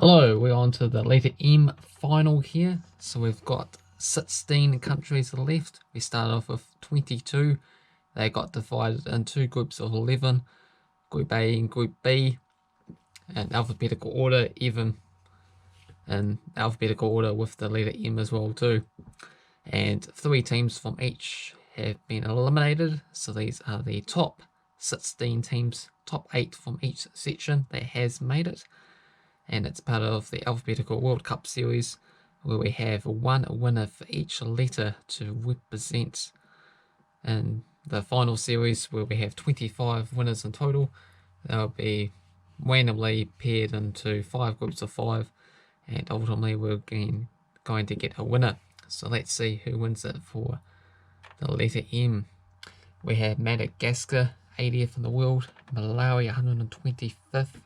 Hello, we're on to the letter M final here. So we've got 16 countries left. We started off with 22. They got divided into groups of 11, Group A and Group B, in alphabetical order, even in alphabetical order with the letter M as well too. And 3 teams from each have been eliminated. So these are the top 16 teams, top 8 from each section that has made it. And it's part of the Alphabetical World Cup series where we have one winner for each letter to represent in the final series, where we have 25 winners in total. They'll be randomly paired into 5 groups of 5, and ultimately we're going to get a winner. So let's see who wins it for the letter M. We have Madagascar, 80th in the world, Malawi 125th,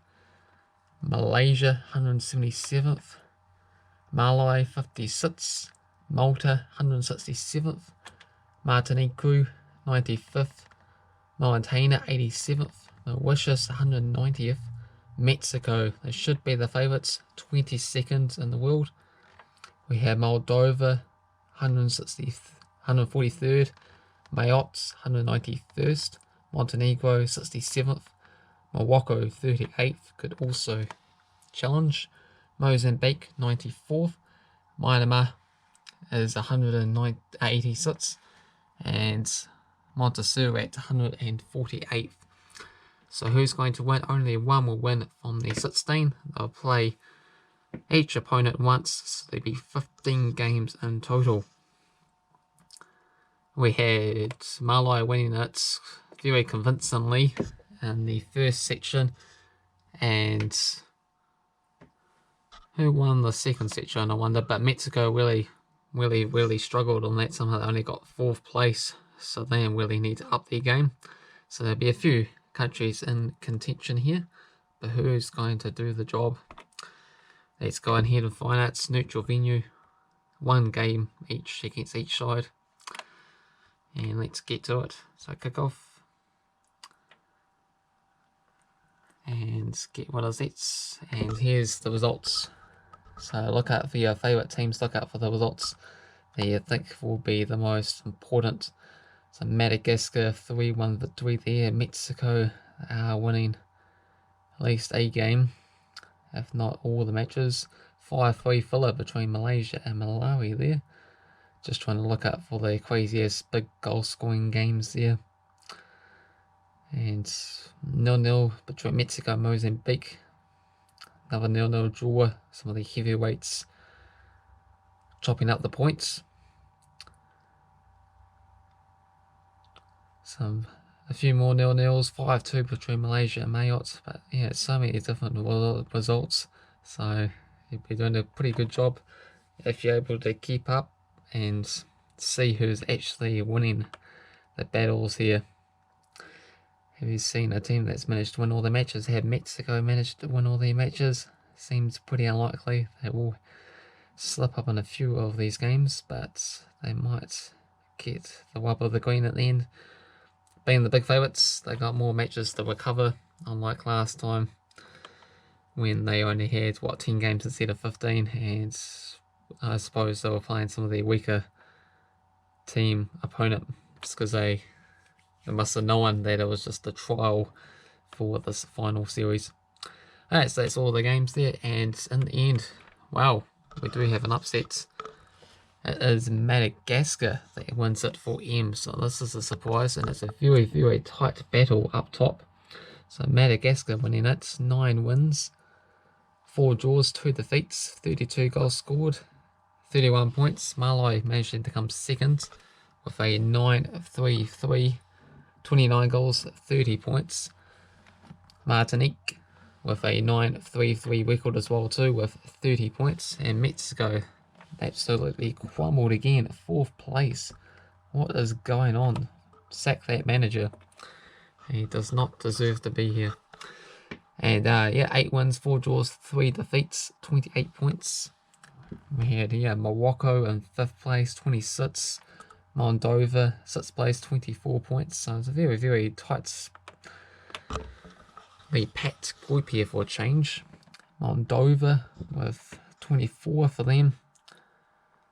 Malaysia 177th, Malawi 56th, Malta 167th, Martinique 95th, Mauritania 87th, Mauritius 190th, Mexico, they should be the favourites, 22nd in the world. We have Moldova 143rd, Mayotte 191st, Montenegro 67th, Morocco 38th, could also challenge. Mozambique 94th, Myanmar is 186th, and Montserrat 148th. So who's going to win? Only one will win from the 16. They'll play each opponent once, so there'll be 15 games in total. We had Malawi winning it very convincingly in the first section, and who won the second section I wonder, but Mexico really struggled on that. Somehow they only got 4th place, so they really need to up their game. So there'll be a few countries in contention here, but who's going to do the job? Let's go ahead and find out. It's neutral venue, 1 game each against each side, and let's get to it. So kick off and get what is it, and here's the results. So look out for your favourite teams, look out for the results that you think will be the most important. So Madagascar 3-1 victory there. Mexico are winning at least a game, if not all the matches. 5-3 filler between Malaysia and Malawi there. Just trying to look out for the craziest big goal scoring games there. And 0-0 between Mexico and Mozambique. Another 0-0 draw. Some of the heavyweights chopping up the points. A few more 0-0s. 5-2 between Malaysia and Mayotte. But yeah, so many different results. So you'll be doing a pretty good job if you're able to keep up and see who's actually winning the battles here. Have you seen a team that's managed to win all the matches? Have Mexico managed to win all their matches? Seems pretty unlikely. They will slip up in a few of these games, but they might get the rub of the green at the end. Being the big favourites, they got more matches to recover, unlike last time when they only had, 10 games instead of 15, and I suppose they were playing some of their weaker team opponent just because they must have known that it was just a trial for this final series. Alright, so that's all the games there, and in the end, wow, we do have an upset. It is Madagascar that wins it for M, so this is a surprise, and it's a very tight battle up top. So Madagascar winning it, 9 wins, 4 draws, 2 defeats, 32 goals scored, 31 points. Malawi managing to come second with a 9-3-3, 29 goals, 30 points. Martinique with a 9-3-3 record as well too, with 30 points. And Mexico absolutely crumbled again, 4th place. What is going on? Sack that manager. He does not deserve to be here. And yeah, 8 wins, 4 draws, 3 defeats, 28 points. We had Morocco in 5th place, 26. Moldova, 6th place, 24 points. So it's a very tight, packed group here for a change. Moldova with 24 for them.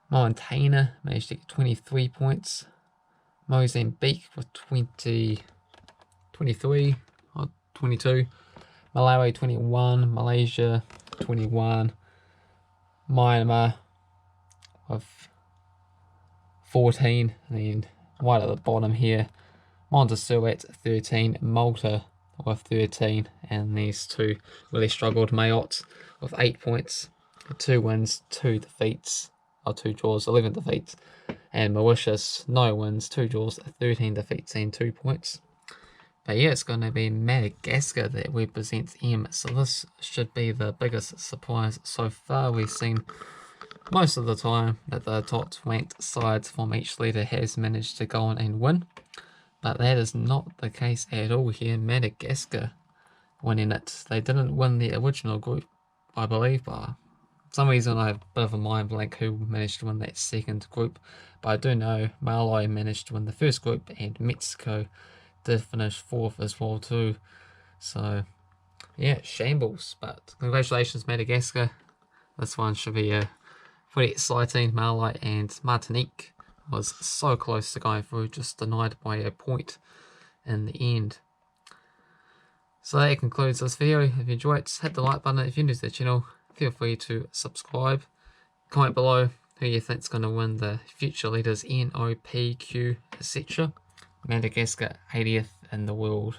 Mauritania managed to get 23 points. Mozambique with 23 or 22. Malawi 21. Malaysia 21. Myanmar with 14. And then right at the bottom here, Montserrat 13. Malta with 13. And these two really struggled. Mayotte with 8 points. 2 wins, 2 defeats. Or 2 draws, 11 defeats. And Mauritius, no wins, 2 draws, 13 defeats and 2 points. But yeah, it's going to be Madagascar that represents M. So this should be the biggest surprise so far. We've seen most of the time that the top ranked sides from each leader has managed to go on and win. But that is not the case at all here. Madagascar winning it. They didn't win the original group, I believe, but for some reason I have a bit of a mind blank who managed to win that second group, but I do know Malawi managed to win the first group and Mexico did finish 4th as well too. So yeah, shambles, but congratulations Madagascar. This one should be pretty exciting. Malawi and Martinique was so close to going through, just denied by a point in the end. So that concludes this video. If you enjoyed it, hit the like button. If you're new to the channel, feel free to subscribe. Comment below who you think is going to win the future leaders N, O, P, Q, etc. Madagascar 80th in the world.